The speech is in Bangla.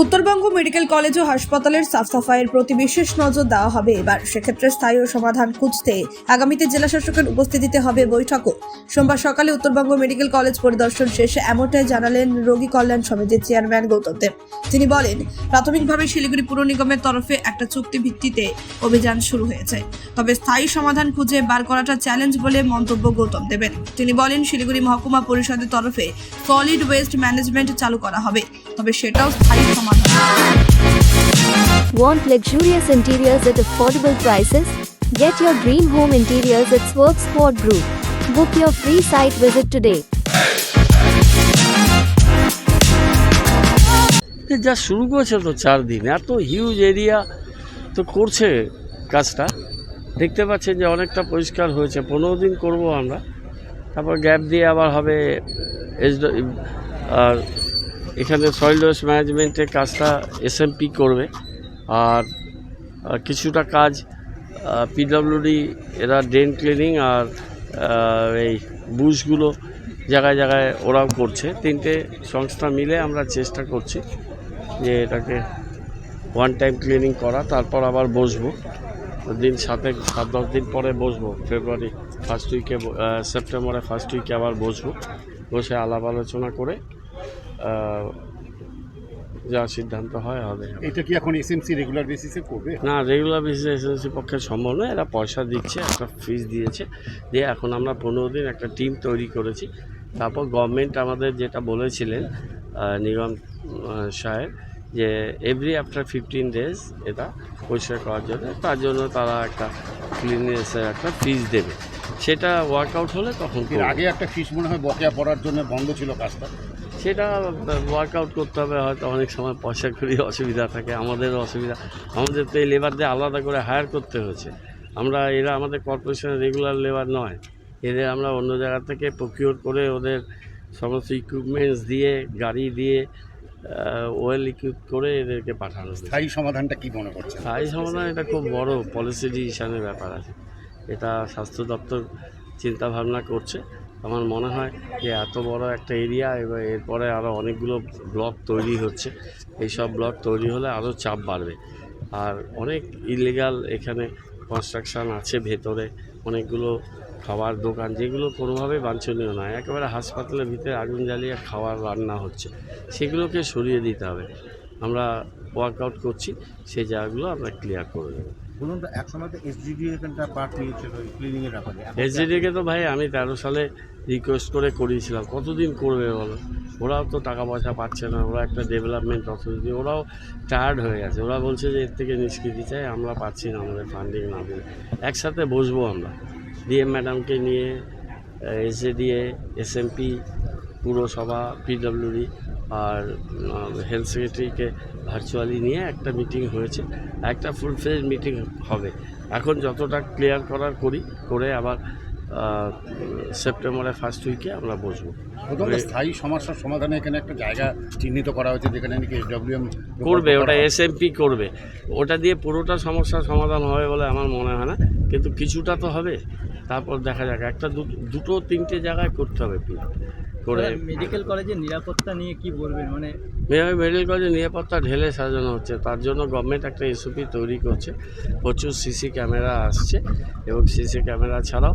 উত্তরবঙ্গ মেডিকেল কলেজ ও হাসপাতালের সাফ সাফাইয়ের প্রতি বিশেষ নজর দেওয়া হবে এবার। সেক্ষেত্রে স্থায়ী সমাধান খুঁজতে আগামীতে জেলা শাসকের উপস্থিতিতে হবে বৈঠকও। সোমবার সকালে উত্তরবঙ্গ মেডিকেল কলেজ পরিদর্শন শেষে এমনটাই জানালেন রোগী কল্যাণ সমিতির চেয়ারম্যান গৌতম দেব। তিনি বলেন, প্রাথমিকভাবে শিলিগুড়ি পুর নিগমের তরফে একটা চুক্তি ভিত্তিতে অভিযান শুরু হয়েছে, তবে স্থায়ী সমাধান খুঁজে বার করাটা চ্যালেঞ্জ বলে মন্তব্য গৌতম দেবের। তিনি বলেন, শিলিগুড়ি মহকুমা পরিষদের তরফে সলিড ওয়েস্ট ম্যানেজমেন্ট চালু করা হবে, তবে সেটাও স্থায়ী সমাধান। Want luxurious interiors at affordable prices? Get your dream home interiors at Swerve Squad Group. Book your free site visit today. যা শুরু করেছে তো 4 দিন, এত হিউজ এরিয়া তো করছে কাজটা। দেখতে পাচ্ছেন যে অনেকটা পরিষ্কার হয়েছে। 15 দিন করব আমরা, তারপর গ্যাপ দিয়ে আবার হবে। আর এখানে সয়েল ওয়েস্ট ম্যানেজমেন্টের কাজটা এসএমপি করবে, আর কিছুটা কাজ পিডব্লিউডি এরা ড্রেন ক্লিনিং আর এই বুশগুলো জায়গায় জায়গায় ওরাও করছে। 3টে সংস্থা মিলে আমরা চেষ্টা করছি যে এটাকে ওয়ান টাইম ক্লিনিং করা। তারপর আবার বসবো দিন 7-10 দিন পরে বসবো। ফেব্রুয়ারি ফার্স্ট উইকে, সেপ্টেম্বরের ফার্স্ট উইকে আবার বসবো। বসে আলাপ আলোচনা করে যা সিদ্ধান্ত হয় হবে। এটা কি এখন এসএমসি রেগুলার বেসিসে করবে? না, রেগুলার বেসিসে এসএমসি পক্ষে সম্ভব নয়। এরা পয়সা দিচ্ছে, একটা ফিস দিয়েছে, দিয়ে এখন আমরা 15 দিন একটা টিম তৈরি করেছি। তারপর গভর্নমেন্ট আমাদের যেটা বলেছিলেন নিগম সাহেব, যে এভরি আফটার 15 ডেজ এটা পরিষ্কার করার জন্য, তার জন্য তারা একটা ক্লিননেসের একটা ফিস দেবে। সেটা ওয়ার্কআউট হলে তখন এর আগে একটা ফিস মনে হয় বকেয়া পড়ার জন্য বন্ধ ছিল কাজটা। সেটা ওয়ার্কআউট করতে হবে। হয়তো অনেক সময় পয়সা করি অসুবিধা থাকে, আমাদেরও অসুবিধা। আমাদের তো এই লেবারদের আলাদা করে হায়ার করতে হয়েছে। এরা আমাদের কর্পোরেশনের রেগুলার লেবার নয়, এদের আমরা অন্য জায়গা থেকে প্রকিউর করে ওদের সমস্ত ইকুইপমেন্টস দিয়ে, গাড়ি দিয়ে ওয়েল ইকুইপ করে এদেরকে পাঠানো হয়েছে। স্থায়ী সমাধানটা কি মনে করছেন? স্থায়ী সমাধান এটা খুব বড় পলিসি ডিসিশনের ব্যাপার আছে। এটা স্বাস্থ্য দপ্তর চিন্তা ভাবনা করছে। আমার মনে হয় যে এত বড় একটা এরিয়া, এবার এরপরে আরও অনেকগুলো ব্লক তৈরি হচ্ছে। এইসব ব্লক তৈরি হলে আরও চাপ বাড়বে। আর অনেক ইলিগাল এখানে কনস্ট্রাকশান আছে ভেতরে, অনেকগুলো খাবার দোকান যেগুলো কোনোভাবেই বাঞ্ছনীয় নয়। একেবারে হাসপাতালের ভিতরে আগুন জ্বালিয়ে খাবার রান্না হচ্ছে, সেগুলোকে সরিয়ে দিতে হবে। আমরা ওয়ার্কআউট করছি, সেই জায়গাগুলো আমরা ক্লিয়ার করে দেবো। বলুন তো, একসময় তো এসজিডি এখানটা পার্ট নিয়েছিল ক্লিনিংয়ের ব্যাপারে। এসজিডিকে তো ভাই আমি 13 সালে রিকোয়েস্ট করে করিয়েছিলাম। কতদিন করবে বলো? ওরাও তো টাকা পয়সা পাচ্ছে না, ওরা একটা ডেভেলপমেন্ট অথরিটি, ওরাও টায়ার্ড হয়ে গেছে। ওরা বলছে যে এর থেকে নিষ্কৃতি চাই, আমরা পাচ্ছি না, আমাদের ফান্ডিং না দিলে। একসাথে বসবো আমরা, ডিএম ম্যাডামকে নিয়ে, এসজেডিএ, এসএমপি, পুরসভা, পিডব্লিউডি আর হেলথ সেক্রেটারিকে ভার্চুয়ালি নিয়ে একটা মিটিং হয়েছে। একটা ফুল ফ্লেজ মিটিং হবে। এখন যতটা ক্লিয়ার করার করে আবার সেপ্টেম্বরের ফার্স্ট উইকে আমরা বসবো। প্রথমত স্থায়ী সমস্যার সমাধানে এখানে একটা জায়গা চিহ্নিত করা হয়েছে, যেখানে নাকি এসডব্লিউএম করবে, ওটা এসএমপি করবে। ওটা দিয়ে পুরোটা সমস্যার সমাধান হবে বলে আমার মনে হয় না, কিন্তু কিছুটা তো হবে। তারপর দেখা যাক, একটা দুটো 3টে জায়গায় করতে হবে করে। মেডিকেল কলেজের নিরাপত্তা নিয়ে কি বলবেন? মানে মেডিকেল কলেজের নিরাপত্তা ঢেলে সাজানো হচ্ছে। তার জন্য গভর্নমেন্ট একটা এসওপি তৈরি করছে। প্রচুর সিসি ক্যামেরা আসছে, এবং সিসি ক্যামেরা ছাড়াও